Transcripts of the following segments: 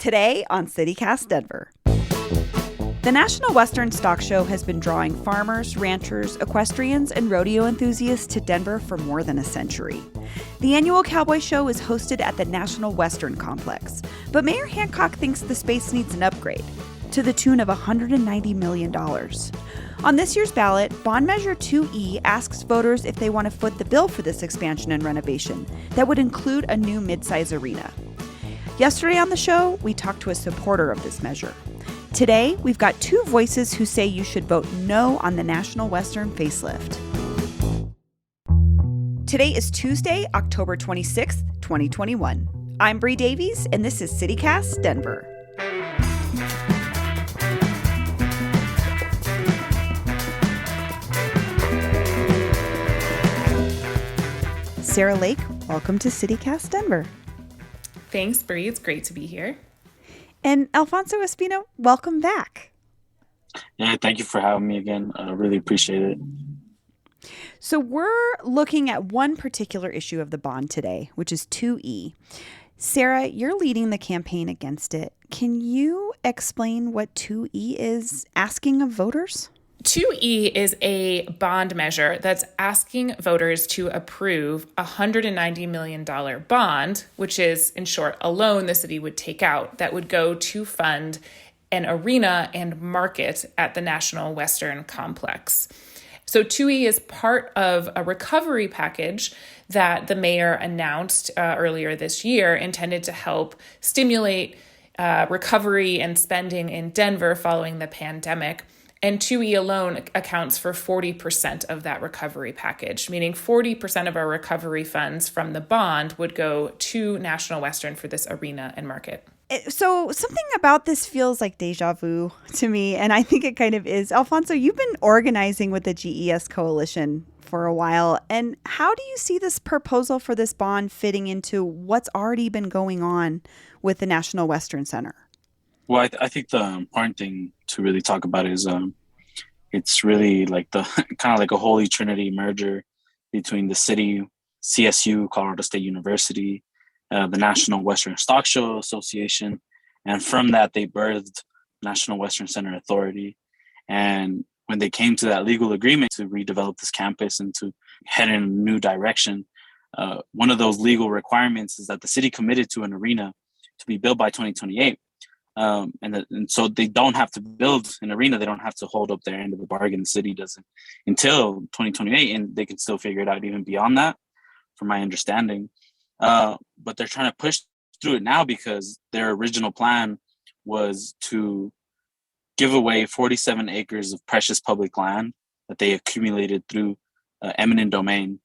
Today on CityCast Denver. The National Western Stock Show has been drawing farmers, ranchers, equestrians, and rodeo enthusiasts to Denver for more than a century. The annual Cowboy Show is hosted at the National Western Complex, but Mayor Hancock thinks the space needs an upgrade to the tune of $190 million. On this year's ballot, Bond Measure 2E asks voters if they want to foot the bill for this expansion and renovation that would include a new mid-size arena. Yesterday on the show, we talked to a supporter of this measure. Today, we've got two voices who say you should vote no on the National Western facelift. Today is Tuesday, October 26th, 2021. I'm Bree Davies, and this is CityCast Denver. Sarah Lake, welcome to CityCast Denver. Thanks, Bree. It's great to be here. And Alfonso Espino, welcome back. Yeah, thank you for having me again. I really appreciate it. So we're looking at one particular issue of the bond today, which is 2E. Sarah, you're leading the campaign against it. Can you explain what 2E is asking of voters? 2E is a bond measure that's asking voters to approve a $190 million bond, which is, in short, a loan the city would take out that would go to fund an arena and market at the National Western Complex. So 2E is part of a recovery package that the mayor announced earlier this year, intended to help stimulate recovery and spending in Denver following the pandemic. And 2E alone accounts for 40% of that recovery package, meaning 40% of our recovery funds from the bond would go to National Western for this arena and market. So something about this feels like deja vu to me, and I think it kind of is. Alfonso, you've been organizing with the GES Coalition for a while, and how do you see this proposal for this bond fitting into what's already been going on with the National Western Center? Well, I think the important thing to really talk about is it's really like the kind of like a holy trinity merger between the city, CSU, Colorado State University, the National Western Stock Show Association, and from that they birthed National Western Center Authority. And when they came to that legal agreement to redevelop this campus and to head in a new direction, one of those legal requirements is that the city committed to an arena to be built by 2028. And so they don't have to build an arena. They don't have to hold up their end of the bargain. The city doesn't until 2028, and they can still figure it out even beyond that, from my understanding. But they're trying to push through it now because their original plan was to give away 47 acres of precious public land that they accumulated through eminent domain.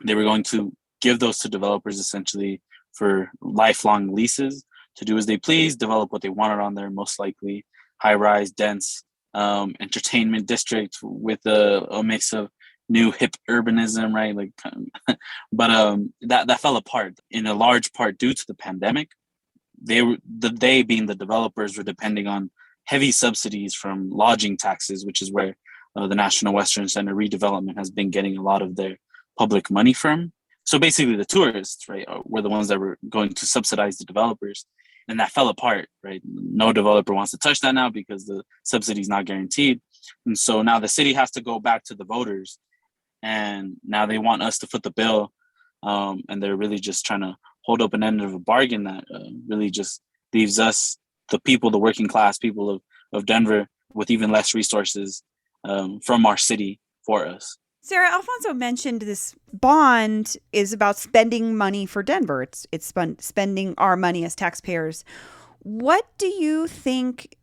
They were going to give those to developers essentially for lifelong leases, to do as they please, develop what they wanted on there, most likely high-rise, dense entertainment district with a mix of new hip urbanism, right? But that fell apart in a large part due to the pandemic. They being the developers were depending on heavy subsidies from lodging taxes, which is where the National Western Center redevelopment has been getting a lot of their public money from. So basically the tourists, right, were the ones that were going to subsidize the developers. And that fell apart, right? No developer wants to touch that now because the subsidy is not guaranteed. And so now the city has to go back to the voters. And now they want us to foot the bill. And they're really just trying to hold up an end of a bargain that really just leaves us, the people, the working class people of Denver, with even less resources from our city for us. Sarah, Alfonso mentioned this bond is about spending money for Denver. It's spending our money as taxpayers. What do you think,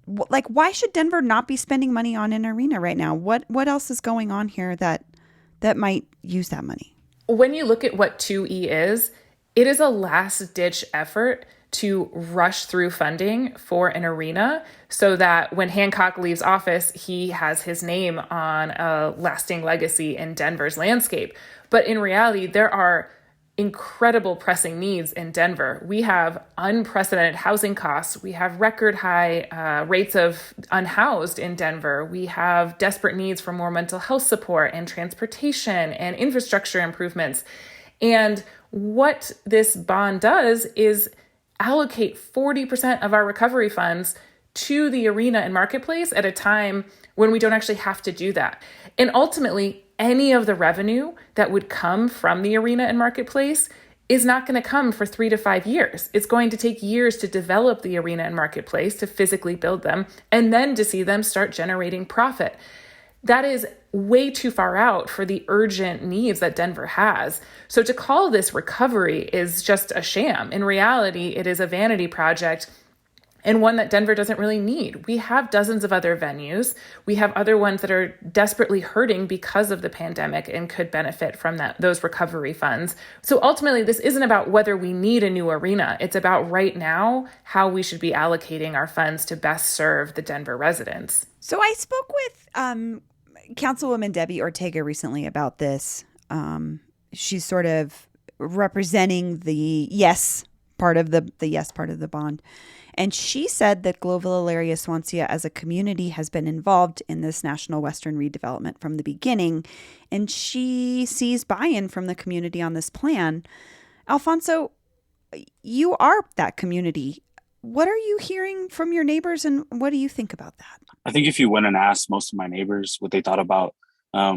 why should Denver not be spending money on an arena right now? What else is going on here that might use that money? When you look at what 2E is, it is a last-ditch effort to rush through funding for an arena so that when Hancock leaves office, he has his name on a lasting legacy in Denver's landscape. But in reality, there are incredible pressing needs in Denver. We have unprecedented housing costs. We have record high rates of unhoused in Denver. We have desperate needs for more mental health support and transportation and infrastructure improvements. And what this bond does is allocate 40% of our recovery funds to the arena and marketplace at a time when we don't actually have to do that. And ultimately, any of the revenue that would come from the arena and marketplace is not going to come for 3 to 5 years. It's going to take years to develop the arena and marketplace, to physically build them, and then to see them start generating profit. That is way too far out for the urgent needs that Denver has. So to call this recovery is just a sham. In reality, it is a vanity project, and one that Denver doesn't really need. We have dozens of other venues. We have other ones that are desperately hurting because of the pandemic and could benefit from those recovery funds. So ultimately, this isn't about whether we need a new arena. It's about right now how we should be allocating our funds to best serve the Denver residents. So I spoke with Councilwoman Debbie Ortega recently about this. She's sort of representing the yes part of the bond. And she said that Globeville-Elyria-Swansea as a community has been involved in this National Western redevelopment from the beginning. And she sees buy-in from the community on this plan. Alfonso, you are that community. What are you hearing from your neighbors, and what do you think about that? I think if you went and asked most of my neighbors what they thought about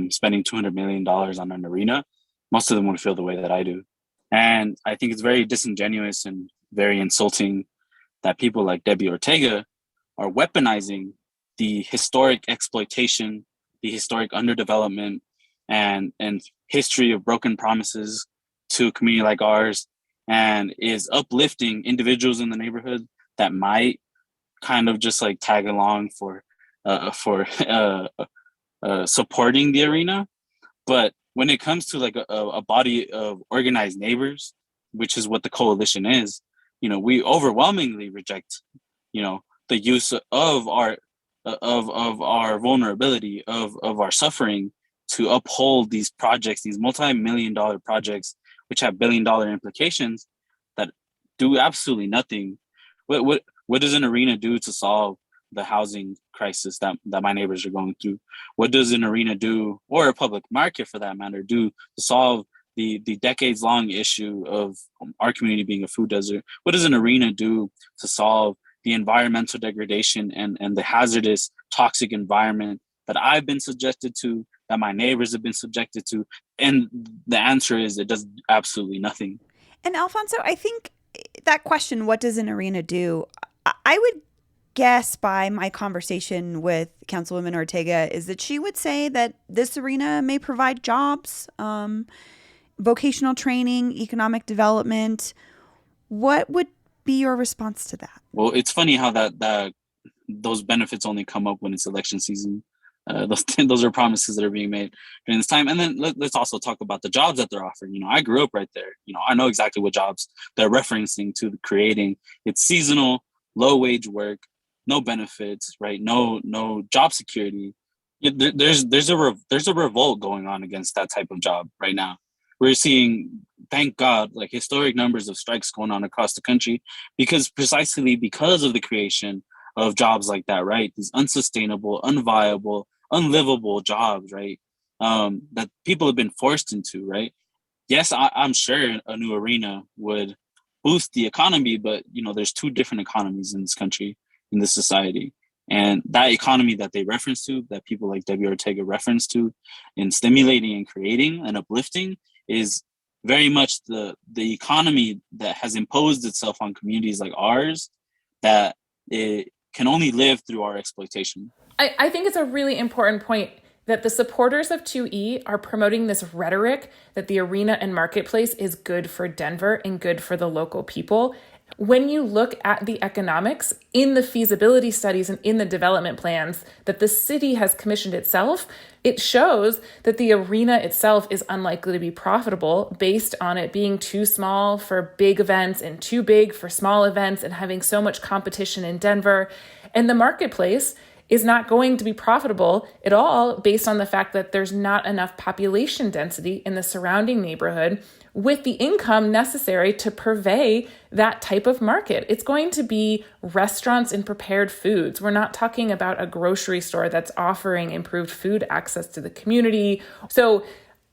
spending $200 million on an arena, most of them would feel the way that I do. And I think it's very disingenuous and very insulting that people like Debbie Ortega are weaponizing the historic exploitation, the historic underdevelopment, and history of broken promises to a community like ours, and is uplifting individuals in the neighborhood that might kind of just like tag along for supporting the arena. But when it comes to like a body of organized neighbors, which is what the coalition is, we overwhelmingly reject, the use of our vulnerability, of our suffering, to uphold these projects, these multi-million-dollar projects, which have billion-dollar implications that do absolutely nothing. What does an arena do to solve the housing crisis that my neighbors are going through? What does an arena do, or a public market for that matter, do to solve the decades-long issue of our community being a food desert? What does an arena do to solve the environmental degradation and the hazardous, toxic environment that I've been subjected to, that my neighbors have been subjected to? And the answer is it does absolutely nothing. And Alfonso, I think that question, what does an arena do? I would guess by my conversation with Councilwoman Ortega is that she would say that this arena may provide jobs, vocational training, economic development. What would be your response to that? Well, it's funny how that those benefits only come up when it's election season. Those are promises that are being made during this time. And then let's also talk about the jobs that they're offering. I grew up right there. I know exactly what jobs they're referencing to creating. It's seasonal, low wage work, no benefits, right? No job security. There's a revolt going on against that type of job right now. We're seeing, thank God, like historic numbers of strikes going on across the country precisely because of the creation of jobs like that, right? These unsustainable, unviable, unlivable jobs, right? That people have been forced into, right? Yes, I'm sure a new arena would boost the economy, but there's two different economies in this country, in this society. And that economy that they reference to, that people like Debbie Ortega reference to in stimulating and creating and uplifting, is very much the economy that has imposed itself on communities like ours, that it can only live through our exploitation. I think it's a really important point that the supporters of 2E are promoting this rhetoric that the arena and marketplace is good for Denver and good for the local people. When you look at the economics in the feasibility studies and in the development plans that the city has commissioned itself, it shows that the arena itself is unlikely to be profitable based on it being too small for big events and too big for small events and having so much competition in Denver. And the marketplace is not going to be profitable at all based on the fact that there's not enough population density in the surrounding neighborhood with the income necessary to purvey that type of market. It's going to be restaurants and prepared foods. We're not talking about a grocery store that's offering improved food access to the community. So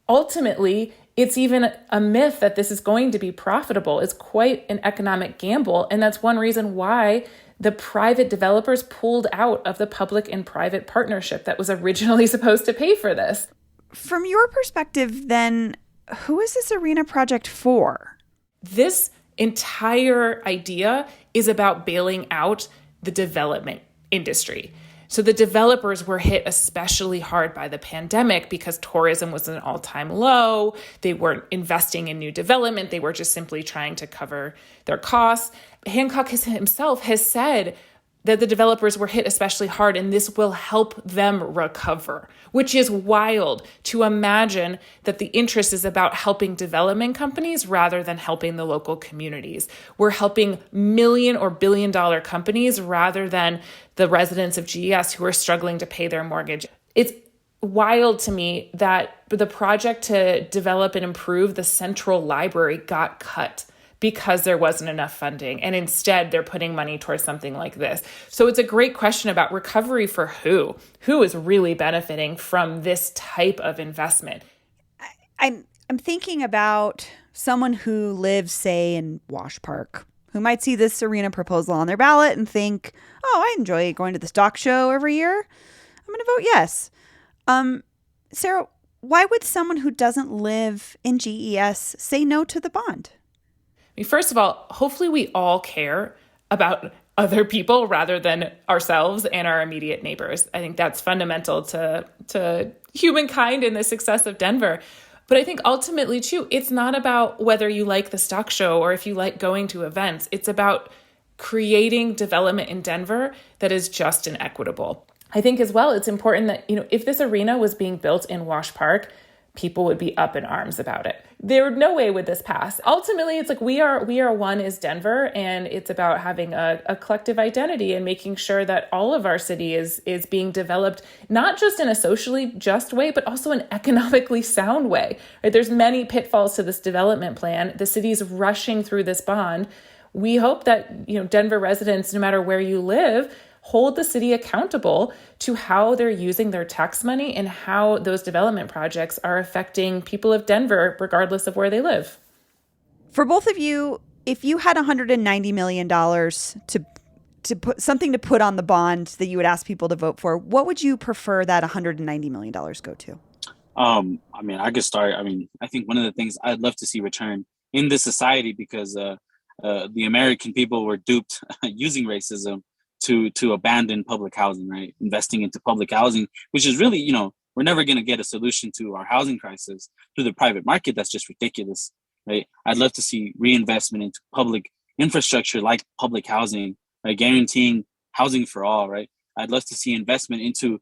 ultimately, it's even a myth that this is going to be profitable. It's quite an economic gamble. And that's one reason why the private developers pulled out of the public and private partnership that was originally supposed to pay for this. From your perspective, then, who is this arena project for? This entire idea is about bailing out the development industry. So the developers were hit especially hard by the pandemic because tourism was at an all-time low. They weren't investing in new development. They were just simply trying to cover their costs. Hancock himself has said that the developers were hit especially hard and this will help them recover, which is wild to imagine that the interest is about helping development companies rather than helping the local communities. We're helping million or billion-dollar companies rather than the residents of GES who are struggling to pay their mortgage. It's wild to me that the project to develop and improve the Central Library got cut because there wasn't enough funding. And instead, they're putting money towards something like this. So it's a great question about recovery for who? Who is really benefiting from this type of investment? I'm thinking about someone who lives, say, in Wash Park, who might see this arena proposal on their ballot and think, oh, I enjoy going to the stock show every year. I'm going to vote yes. Sarah, why would someone who doesn't live in GES say no to the bond? I mean, first of all, hopefully we all care about other people rather than ourselves and our immediate neighbors. I think that's fundamental to humankind and the success of Denver. But I think ultimately, too, it's not about whether you like the stock show or if you like going to events. It's about creating development in Denver that is just and equitable. I think as well, it's important that, if this arena was being built in Wash Park, people would be up in arms about it. There no way would this pass. Ultimately, it's like we are one as Denver, and it's about having a collective identity and making sure that all of our city is being developed, not just in a socially just way, but also an economically sound way. Right? There's many pitfalls to this development plan. The city's rushing through this bond. We hope that Denver residents, no matter where you live, hold the city accountable to how they're using their tax money and how those development projects are affecting people of Denver, regardless of where they live. For both of you, if you had $190 million to put something to put on the bond that you would ask people to vote for, what would you prefer that $190 million go to? I could start. I think one of the things I'd love to see return in this society, because the American people were duped using racism to abandon public housing, right? Investing into public housing, which is really, we're never going to get a solution to our housing crisis through the private market. That's just ridiculous, right? I'd love to see reinvestment into public infrastructure like public housing, right? Guaranteeing housing for all, right? I'd love to see investment into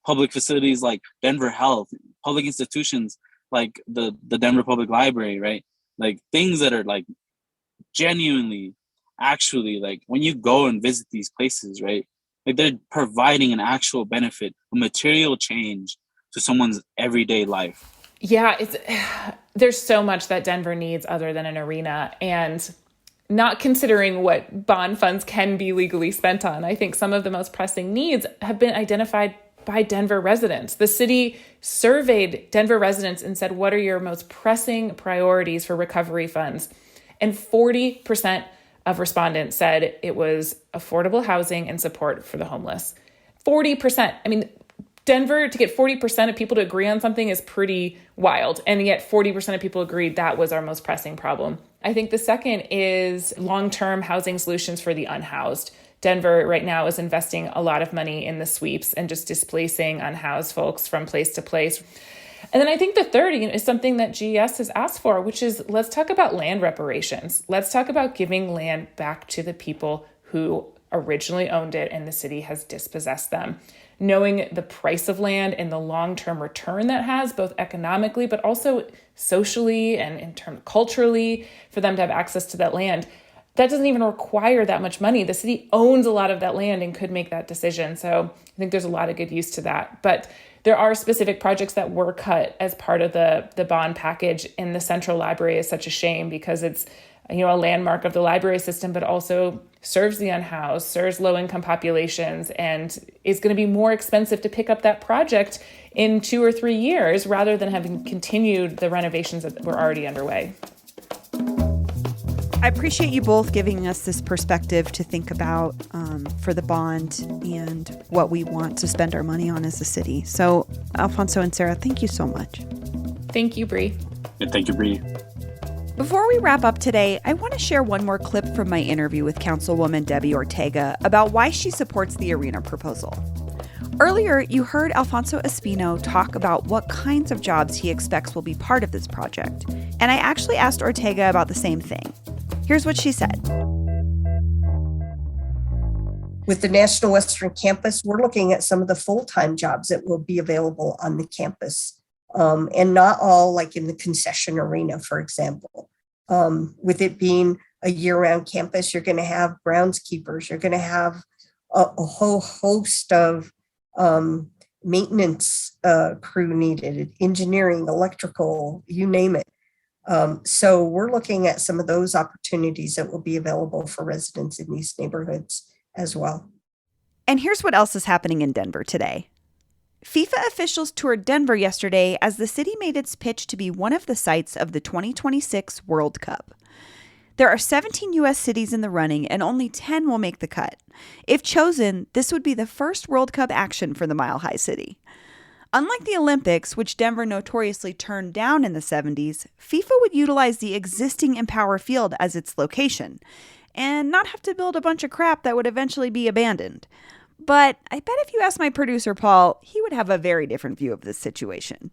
public facilities like Denver Health, public institutions like the Denver Public Library, right? Like things that are like genuinely, actually, like when you go and visit these places, right? Like they're providing an actual benefit, a material change to someone's everyday life. Yeah, there's so much that Denver needs other than an arena, and not considering what bond funds can be legally spent on. I think some of the most pressing needs have been identified by Denver residents. The city surveyed Denver residents and said, what are your most pressing priorities for recovery funds? And 40% of respondents said it was affordable housing and support for the homeless. 40%. I mean, Denver, to get 40% of people to agree on something is pretty wild. And yet 40% of people agreed that was our most pressing problem. I think the second is long-term housing solutions for the unhoused. Denver right now is investing a lot of money in the sweeps and just displacing unhoused folks from place to place. And then I think the third is something that GES has asked for, which is let's talk about land reparations. Let's talk about giving land back to the people who originally owned it and the city has dispossessed them. Knowing the price of land and the long-term return that has, both economically, but also socially and in terms culturally, for them to have access to that land. That doesn't even require that much money. The city owns a lot of that land and could make that decision. So I think there's a lot of good use to that. But there are specific projects that were cut as part of the bond package, and the Central Library is such a shame because it's a landmark of the library system, but also serves the unhoused, serves low-income populations, and is going to be more expensive to pick up that project in 2 or 3 years rather than having continued the renovations that were already underway. I appreciate you both giving us this perspective to think about for the bond and what we want to spend our money on as a city. So, Alfonso and Sarah, thank you so much. Thank you, Bree. And thank you, Bree. Before we wrap up today, I want to share one more clip from my interview with Councilwoman Debbie Ortega about why she supports the arena proposal. Earlier, you heard Alfonso Espino talk about what kinds of jobs he expects will be part of this project. And I actually asked Ortega about the same thing. Here's what she said. With the National Western Campus, we're looking at some of the full-time jobs that will be available on the campus. And not all like in the concession arena, for example. With it being a year-round campus, you're going to have groundskeepers, you're going to have a whole host of maintenance crew needed, engineering, electrical, you name it. So we're looking at some of those opportunities that will be available for residents in these neighborhoods as well. And here's what else is happening in Denver today. FIFA officials toured Denver yesterday as the city made its pitch to be one of the sites of the 2026 World Cup. There are 17 U.S. cities in the running, and only 10 will make the cut. If chosen, this would be the first World Cup action for the Mile High City. Unlike the Olympics, which Denver notoriously turned down in the 70s, FIFA would utilize the existing Empower Field as its location, and not have to build a bunch of crap that would eventually be abandoned. But I bet if you ask my producer, Paul, he would have a very different view of this situation.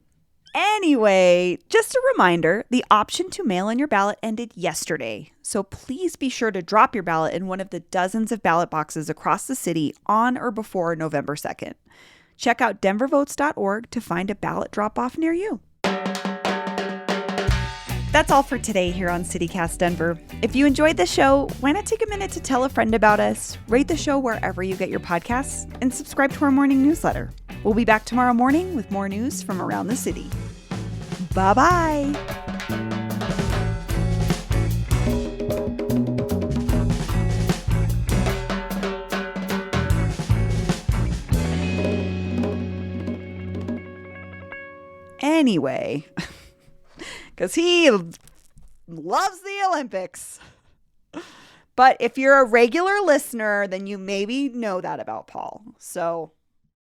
Anyway, just a reminder, the option to mail in your ballot ended yesterday. So please be sure to drop your ballot in one of the dozens of ballot boxes across the city on or before November 2nd. Check out denvervotes.org to find a ballot drop-off near you. That's all for today here on CityCast Denver. If you enjoyed the show, why not take a minute to tell a friend about us, rate the show wherever you get your podcasts, and subscribe to our morning newsletter. We'll be back tomorrow morning with more news from around the city. Bye-bye. Anyway, because he loves the Olympics. But if you're a regular listener, then you maybe know that about Paul. So